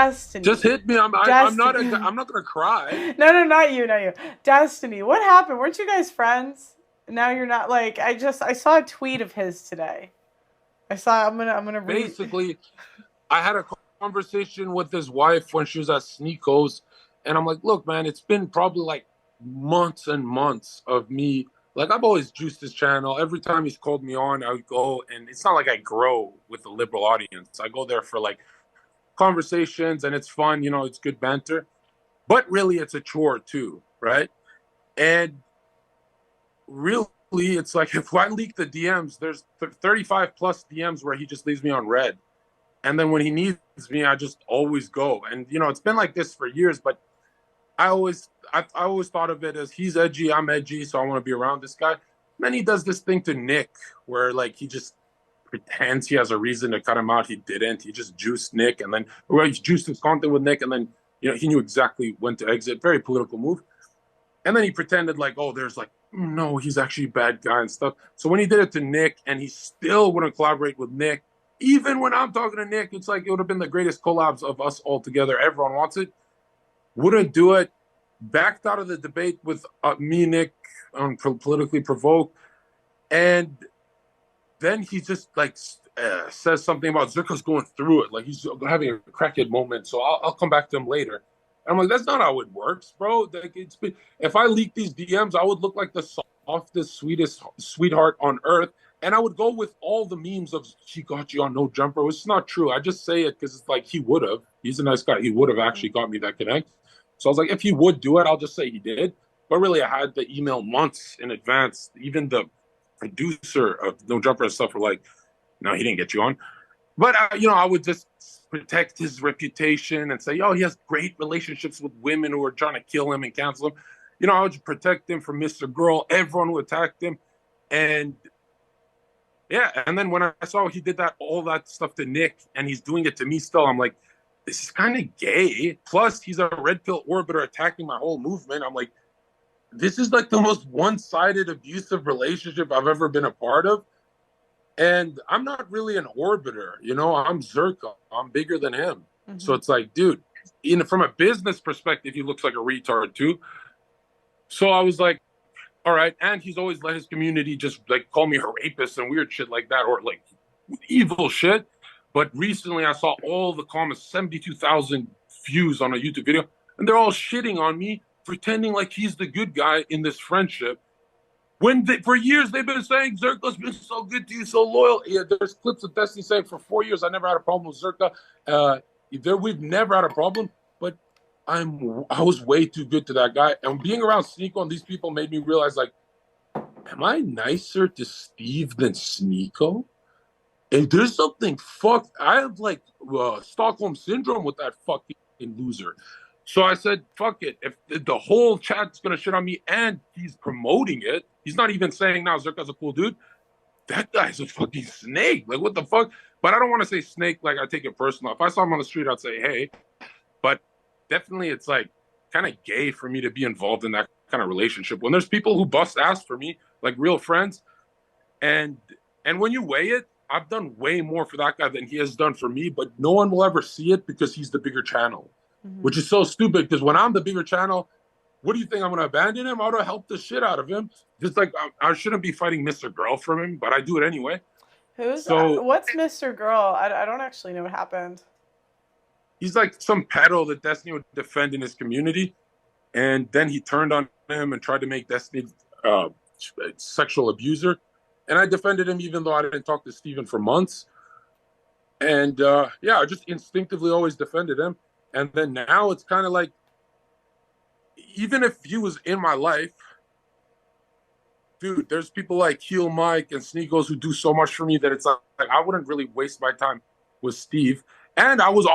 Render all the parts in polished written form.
Just Destiny. hit me. Destiny. I'm not gonna cry. No, not you, not you. Destiny. What happened? Weren't you guys friends? Now you're not. Like I saw a tweet of his today. I'm gonna read. Basically, I had a conversation with his wife when she was at Sneakos, and I'm like, look, man, it's been probably like months and months of me. Like, I've always juiced his channel. Every time he's called me on, I would go, and it's not like I grow with the liberal audience. I go there for like conversations, and it's fun, it's good banter. But really, it's a chore too, right? And really, it's like if I leak the DMs, there's 35 plus DMs where he just leaves me on red. And then when he needs me, I just always go. And it's been like this for years, but I always thought of it as he's edgy, I'm edgy, so I want to be around this guy. And then he does this thing to Nick where like he just pretends he has a reason to cut him out. He didn't. He just juiced Nick, and then he juiced his content with Nick, and then he knew exactly when to exit. Very political move. And then he pretended like, oh, there's like, no, he's actually a bad guy and stuff. So when he did it to Nick, and he still wouldn't collaborate with Nick, even when I'm talking to Nick, it's like it would have been the greatest collabs of us all together. Everyone wants it. Wouldn't do it. Backed out of the debate with me, Nick, politically provoked. And then he just like says something about Zherka's going through it. Like he's having a crackhead moment. So I'll come back to him later. And I'm like, that's not how it works, bro. Like, if I leak these DMs, I would look like the softest, sweetest sweetheart on earth. And I would go with all the memes of she got you on no jumper. It's not true. I just say it because it's like he would have. He's a nice guy. He would have actually got me that connect. So I was like, if he would do it, I'll just say he did. But really, I had the email months in advance. Even the producer of No Jumper and stuff were like, no, he didn't get you on. But, I would just protect his reputation and say, oh, he has great relationships with women who are trying to kill him and cancel him. I would protect him from Mr. Girl, everyone who attacked him. And yeah, and then when I saw he did all that stuff to Nick, and he's doing it to me still, I'm like, this is kind of gay. Plus, he's a red pill orbiter attacking my whole movement. I'm like, this is like the most one-sided abusive relationship I've ever been a part of. And I'm not really an orbiter, I'm Zherka. I'm bigger than him. Mm-hmm. So it's like, dude, from a business perspective, he looks like a retard too. So I was like, all right. And he's always let his community just like call me a rapist and weird shit like that, or like evil shit. But recently I saw all the comments, 72,000 views on a YouTube video, and they're all shitting on me, pretending like he's the good guy in this friendship. For years they've been saying Zherka's been so good to you, so loyal. Yeah, there's clips of Destiny saying for 4 years I never had a problem with Zherka. We've never had a problem, but I was way too good to that guy. And being around Sneeko and these people made me realize, like, am I nicer to Steve than Sneeko? And there's something fucked. I have like Stockholm syndrome with that fucking loser. So I said, fuck it. If the whole chat's going to shit on me and he's promoting it, he's not even saying now Zherka's a cool dude. That guy's a fucking snake. Like, what the fuck? But I don't want to say snake like I take it personal. If I saw him on the street, I'd say, hey. But definitely it's like kind of gay for me to be involved in that kind of relationship. When there's people who bust ass for me, like real friends, and when you weigh it, I've done way more for that guy than he has done for me, but no one will ever see it because he's the bigger channel. Mm-hmm. Which is so stupid because when I'm the bigger channel, what do you think? I'm going to abandon him? I would have helped the shit out of him. Just like I shouldn't be fighting Mr. Girl from him, but I do it anyway. What's Mr. Girl? I don't actually know what happened. He's like some pedo that Destiny would defend in his community. And then he turned on him and tried to make Destiny a sexual abuser. And I defended him even though I didn't talk to Steven for months. And I just instinctively always defended him. And then now it's kind of like, even if he was in my life, dude, there's people like Heel Mike and Sneakos who do so much for me that it's like I wouldn't really waste my time with Steve. And I was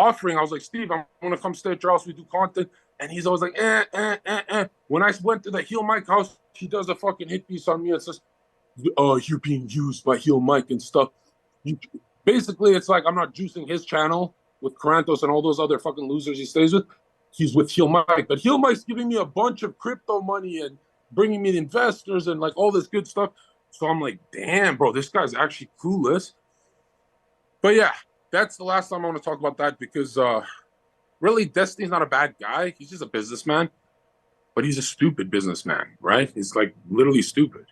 like, Steve, I'm going to come stay at your house. We do content. And he's always like, When I went to the Heel Mike house, he does a fucking hit piece on me. It says, you're being used by Heel Mike and stuff. Basically, it's like I'm not juicing his channel with Karantos and all those other fucking losers he stays with. He's with Heel Mike. But Heel Mike's giving me a bunch of crypto money and bringing me the investors and like all this good stuff. So I'm like, damn, bro, this guy's actually clueless. But yeah, that's the last time I want to talk about that because really, Destiny's not a bad guy. He's just a businessman, but he's a stupid businessman, right? He's like literally stupid.